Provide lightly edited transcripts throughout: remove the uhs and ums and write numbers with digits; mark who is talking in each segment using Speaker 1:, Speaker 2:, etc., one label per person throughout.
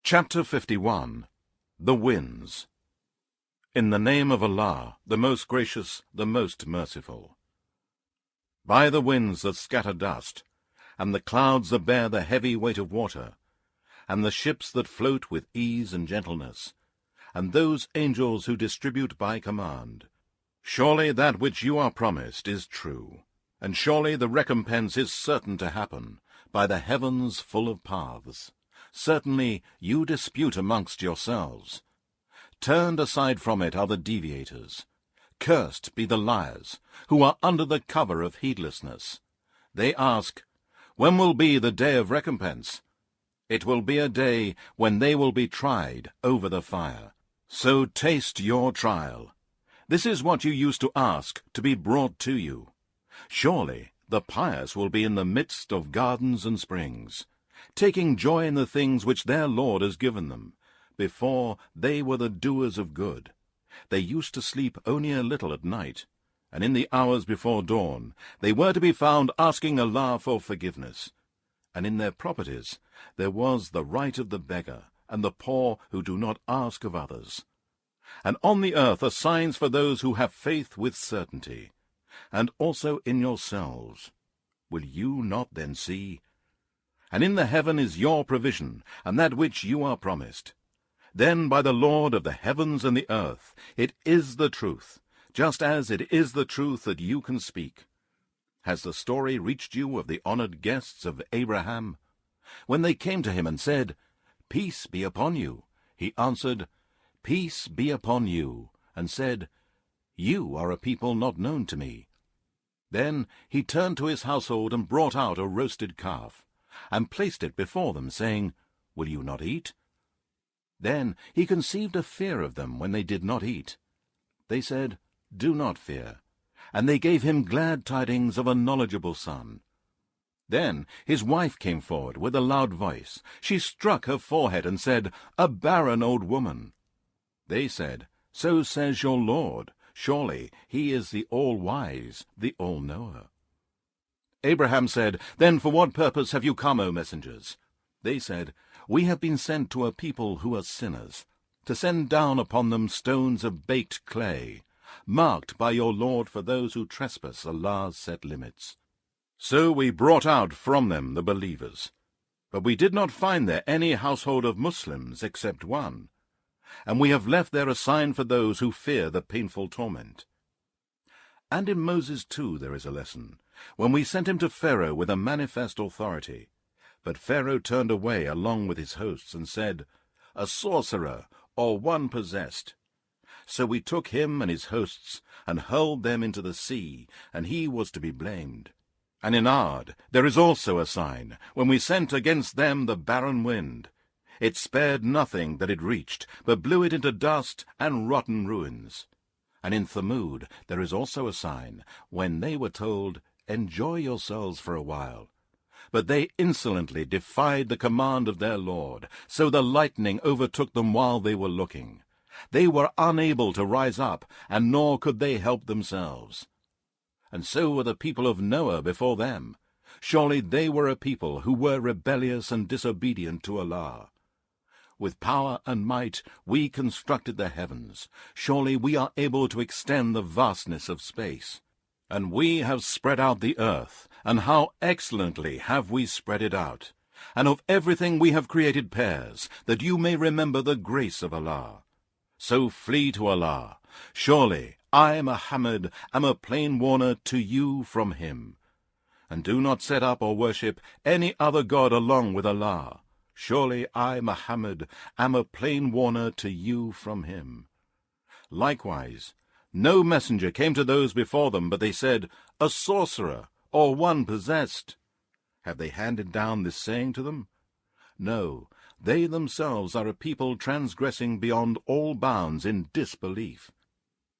Speaker 1: Chapter 51. The Winds. In the name of Allah, the most gracious, the most merciful. By the winds that scatter dust, and the clouds that bear the heavy weight of water, and the ships that float with ease and gentleness, and those angels who distribute by command. Surely that which you are promised is true, and surely the recompense is certain to happen, by the heavens full of paths. Certainly you dispute amongst yourselves. Turned aside from it are the deviators. Cursed be the liars, who are under the cover of heedlessness. They ask, when will be the day of recompense? It will be a day when they will be tried over the fire. So taste your trial. This is what you used to ask to be brought to you. Surely the pious will be in the midst of gardens and springs, taking joy in the things which their Lord has given them. Before they were the doers of good. They used to sleep only a little at night, and in the hours before dawn they were to be found asking Allah for forgiveness. And in their properties there was the right of the beggar, and the poor who do not ask of others. And on the earth are signs for those who have faith with certainty, and also in yourselves. Will you not then see? And in the heaven is your provision, and that which you are promised. Then by the Lord of the heavens and the earth, it is the truth, just as it is the truth that you can speak. Has the story reached you of the honored guests of Abraham? When they came to him and said, Peace be upon you, he answered, Peace be upon you, and said, You are a people not known to me. Then he turned to his household and brought out a roasted calf, and placed it before them, saying, Will you not eat? Then he conceived a fear of them when they did not eat. They said, Do not fear. And they gave him glad tidings of a knowledgeable son. Then his wife came forward with a loud voice. She struck her forehead and said, A barren old woman. They said, So says your Lord. Surely he is the all-wise, the all-knower. Abraham said, Then for what purpose have you come, O messengers? They said, We have been sent to a people who are sinners, to send down upon them stones of baked clay, marked by your Lord for those who trespass Allah's set limits. So we brought out from them the believers. But we did not find there any household of Muslims except one, and we have left there a sign for those who fear the painful torment. And in Moses too there is a lesson, when we sent him to Pharaoh with a manifest authority. But Pharaoh turned away along with his hosts and said, A sorcerer, or one possessed. So we took him and his hosts, and hurled them into the sea, and he was to be blamed. And in Ad there is also a sign, when we sent against them the barren wind. It spared nothing that it reached, but blew it into dust and rotten ruins. And in Thamud there is also a sign, when they were told, Enjoy yourselves for a while. But they insolently defied the command of their Lord, so the lightning overtook them while they were looking. They were unable to rise up, and nor could they help themselves. And so were the people of Noah before them. Surely they were a people who were rebellious and disobedient to Allah. With power and might we constructed the heavens. Surely we are able to extend the vastness of space. And we have spread out the earth, and how excellently have we spread it out. And of everything we have created pairs, that you may remember the grace of Allah. So flee to Allah. Surely I, Muhammad, am a plain warner to you from him. And do not set up or worship any other god along with Allah. Surely I, Muhammad, am a plain warner to you from him. Likewise, no messenger came to those before them, but they said, A sorcerer, or one possessed. Have they handed down this saying to them? No, they themselves are a people transgressing beyond all bounds in disbelief.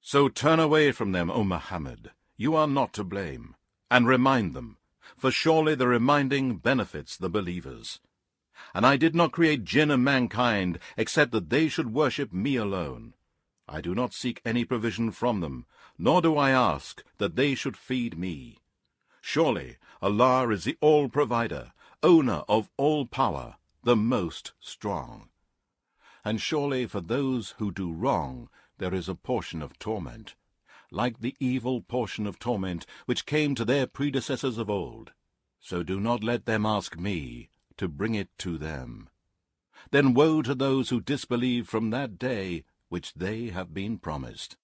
Speaker 1: So turn away from them, O Muhammad. You are not to blame, and remind them, for surely the reminding benefits the believers. And I did not create jinn and mankind, except that they should worship me alone. I do not seek any provision from them, nor do I ask that they should feed me. Surely Allah is the all-provider, owner of all power, the most strong. And surely for those who do wrong there is a portion of torment, like the evil portion of torment which came to their predecessors of old. So do not let them ask me to bring it to them. Then woe to those who disbelieve from that day which they have been promised.